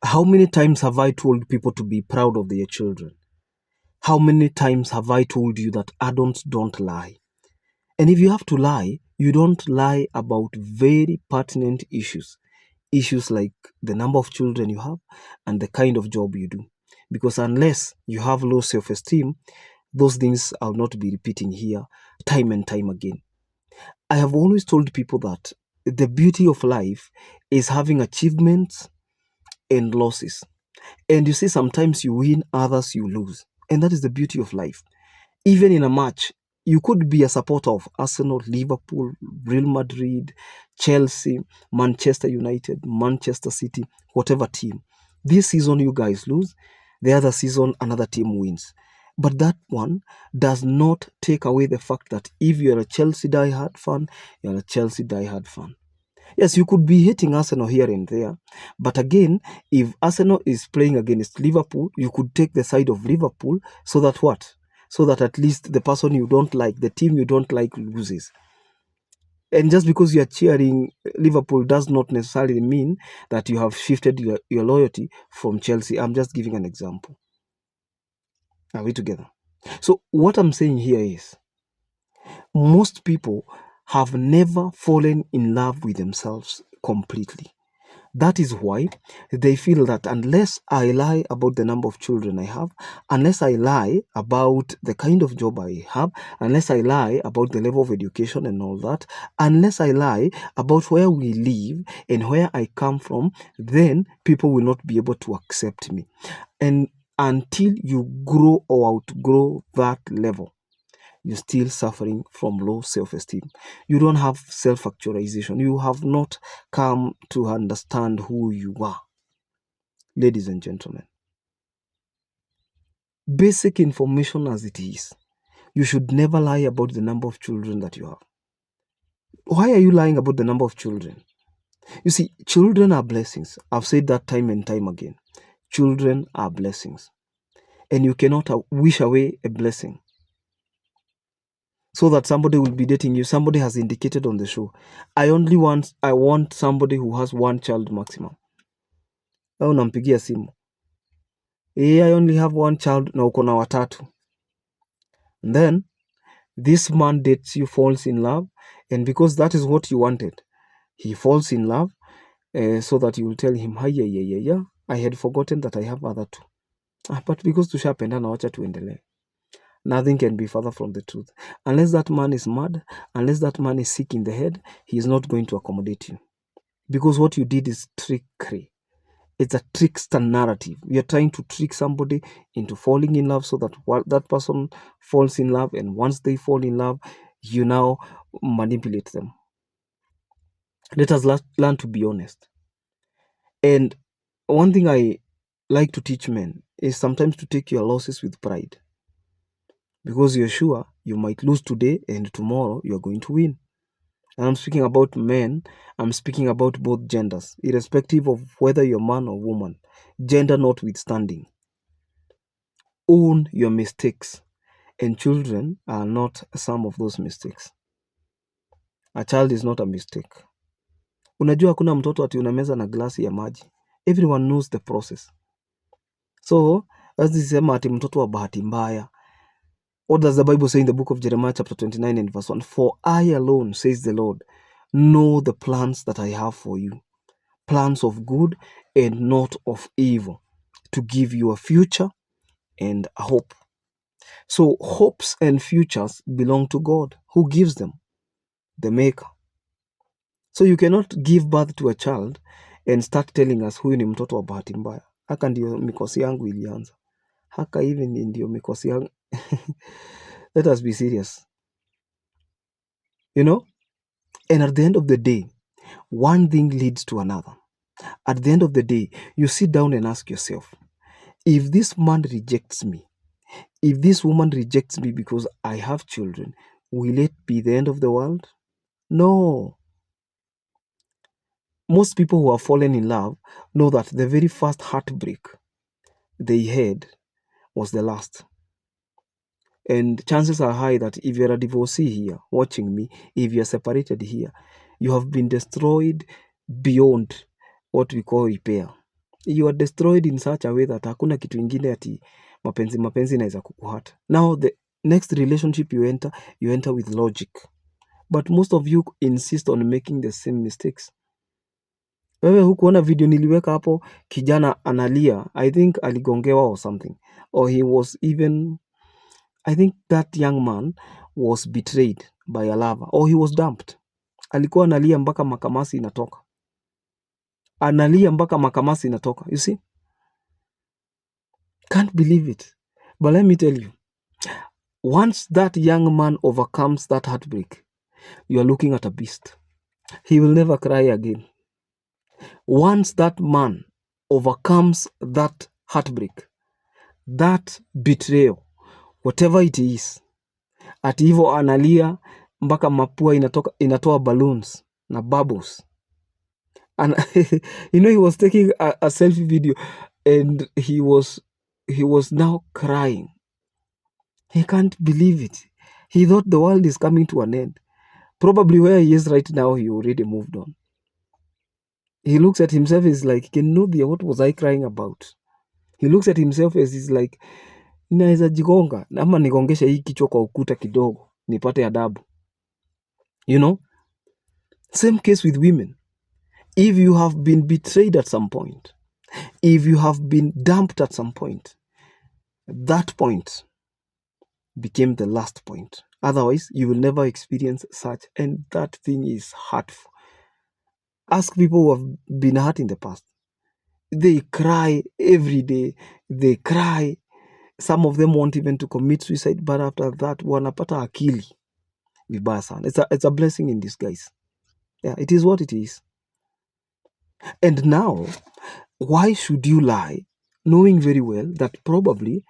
How many times have I told people to be proud of their children? How many times have I told you that adults don't lie? And if you have to lie, you don't lie about very pertinent issues. Issues like the number of children you have and the kind of job you do. Because unless you have low self-esteem, those things I'll not be repeating here time and time again. I have always told people that the beauty of life is having achievements and losses. And you see, sometimes you win, others you lose. And that is the beauty of life. Even in a match, you could be a supporter of Arsenal, Liverpool, Real Madrid, Chelsea, Manchester United, Manchester City, whatever team. This season you guys lose, the other season another team wins. But that one does not take away the fact that if you're a Chelsea diehard fan, you're a Chelsea diehard fan. Yes, you could be hating Arsenal here and there. But again, if Arsenal is playing against Liverpool, you could take the side of Liverpool so that what? So that at least the person you don't like, the team you don't like loses. And just because you are cheering Liverpool does not necessarily mean that you have shifted your loyalty from Chelsea. I'm just giving an example. Are we together? So what I'm saying here is most people have never fallen in love with themselves completely. That is why they feel that unless I lie about the number of children I have, unless I lie about the kind of job I have, unless I lie about the level of education and all that, unless I lie about where we live and where I come from, then people will not be able to accept me. And until you grow or outgrow that level, you're still suffering from low self-esteem. You don't have self-actualization. You have not come to understand who you are. Ladies and gentlemen, basic information as it is, you should never lie about the number of children that you have. Why are you lying about the number of children? You see, children are blessings. I've said that time and time again. Children are blessings. And you cannot wish away a blessing so that somebody will be dating you. Somebody has indicated on the show, I want somebody who has one child maximum. Au unampigia simu, I only have one child na uko na watatu. And then this man dates you, falls in love, and because that is what you wanted, he falls in love, so that you will tell him, yeah, I had forgotten that I have other two. But because tushapendana, wacha tuendelee. Nothing can be further from the truth. Unless that man is mad, unless that man is sick in the head, he is not going to accommodate you. Because what you did is trickery. It's a trickster narrative. You're trying to trick somebody into falling in love so that that person falls in love, and once they fall in love, you now manipulate them. Let us learn to be honest. And one thing I like to teach men is sometimes to take your losses with pride. Because you're sure you might lose today and tomorrow you're going to win. And I'm speaking about men, I'm speaking about both genders, irrespective of whether you're man or woman, gender notwithstanding. Own your mistakes, and children are not some of those mistakes. A child is not a mistake. Unajua hakuna mtoto ati unameza na glasi ya maji. Everyone knows the process. So, as this sema ati mtoto wa bahati mbaya. What does the Bible say in the book of Jeremiah chapter 29 and verse 1? For I alone, says the Lord, know the plans that I have for you. Plans of good and not of evil, to give you a future and a hope. So hopes and futures belong to God. Who gives them? The Maker. So you cannot give birth to a child and start telling us huyu ni mtoto wa bahati mbaya. Haka ndio mikosi yangu ilianza. Haka hivi ndio mikosi yangu. Let us be serious. You know? And at the end of the day, one thing leads to another. At the end of the day, you sit down and ask yourself, if this man rejects me, if this woman rejects me because I have children, will it be the end of the world? No. Most people who have fallen in love know that the very first heartbreak they had was the last. And chances are high that if you're a divorcee here watching me, if you're separated here, you have been destroyed beyond what we call repair. You are destroyed in such a way that hakuna kitu ingine ati mapenzi inaweza kukuhata. Now the next relationship you enter with logic. But most of you insist on making the same mistakes. Wewe hukuona video niliweka hapo, kijana analia, I think aligongewa or something, or he was even, I think that young man was betrayed by a lover, or he was dumped. Alikuwa analia mpaka makamasi inatoka, you see. Can't believe it. But let me tell you, once that young man overcomes that heartbreak, you are looking at a beast. He will never cry again. Once that man overcomes that heartbreak, that betrayal, whatever it is, ati hivyo analia mpaka mapua inatoa balloons na bubbles. And you know, he was taking a selfie video and he was now crying. He can't believe it. He thought the world is coming to an end. Probably where he is right now, he already moved on. He looks at himself as like, what was I crying about? He looks at himself as he's like, naweza jigonga ama nigongesha hii kichwa kwa ukuta kidogo nipate adabu. You know? Same case with women. If you have been betrayed at some point, if you have been dumped at some point, that point became the last point. Otherwise, you will never experience such, and that thing is hurtful. Ask people who have been hurt in the past. They cry every day. They cry. Some of them want even to commit suicide, but after that, wanapata akili vibaya sana. It's a blessing in disguise. Yeah, it is what it is. And now, why should you lie, knowing very well that probably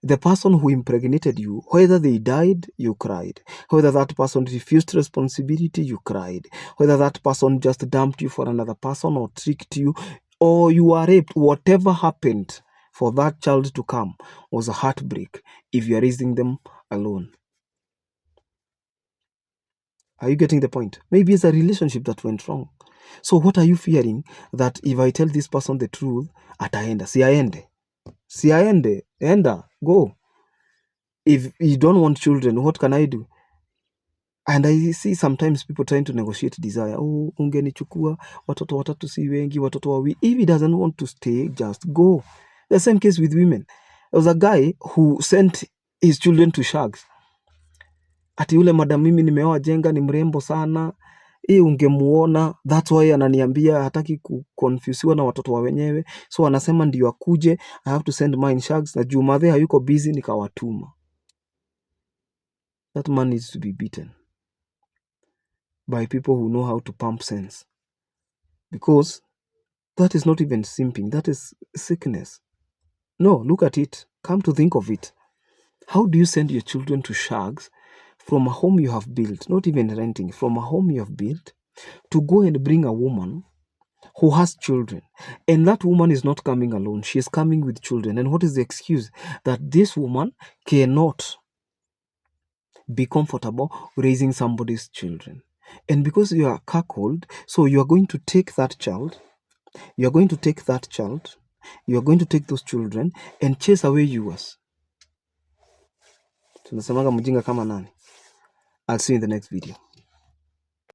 the person who impregnated you, whether they died, you cried. Whether that person refused responsibility, you cried. Whether that person just dumped you for another person or tricked you, or you were raped, whatever happened for that child to come was a heartbreak if you are raising them alone. Are you getting the point? Maybe it's a relationship that went wrong. So what are you fearing? That if I tell this person the truth, ataenda. Siaende. Enda. Go. If you don't want children, what can I do? And I see sometimes people trying to negotiate desire. Oh, ungenichukua, watoto watatu si wengi, watoto wawi. If he doesn't want to stay, just go. The same case with women. There was a guy who sent his children to shags. Ati yule madam mimi nimeoa jenga ni mrembo sana. Ungemuona, that's why ananiambia hataki kuconfusiwa na watoto wa wenyewe. So anasema ndio akuje, I have to send mine shags. Na juu madhe hayuko busy nikawatuma. That man needs to be beaten by people who know how to pump sense. Because that is not even simping. That is sickness. No, look at it. Come to think of it. How do you send your children to shags from a home you have built, not even renting, from a home you have built, to go and bring a woman who has children? And that woman is not coming alone. She is coming with children. And what is the excuse? That this woman cannot be comfortable raising somebody's children. And because you are cuckold, so you are going to take that child, you are going to take those children and chase away yours. Tunasemaga mjinga kama nani? I'll see you in the next video.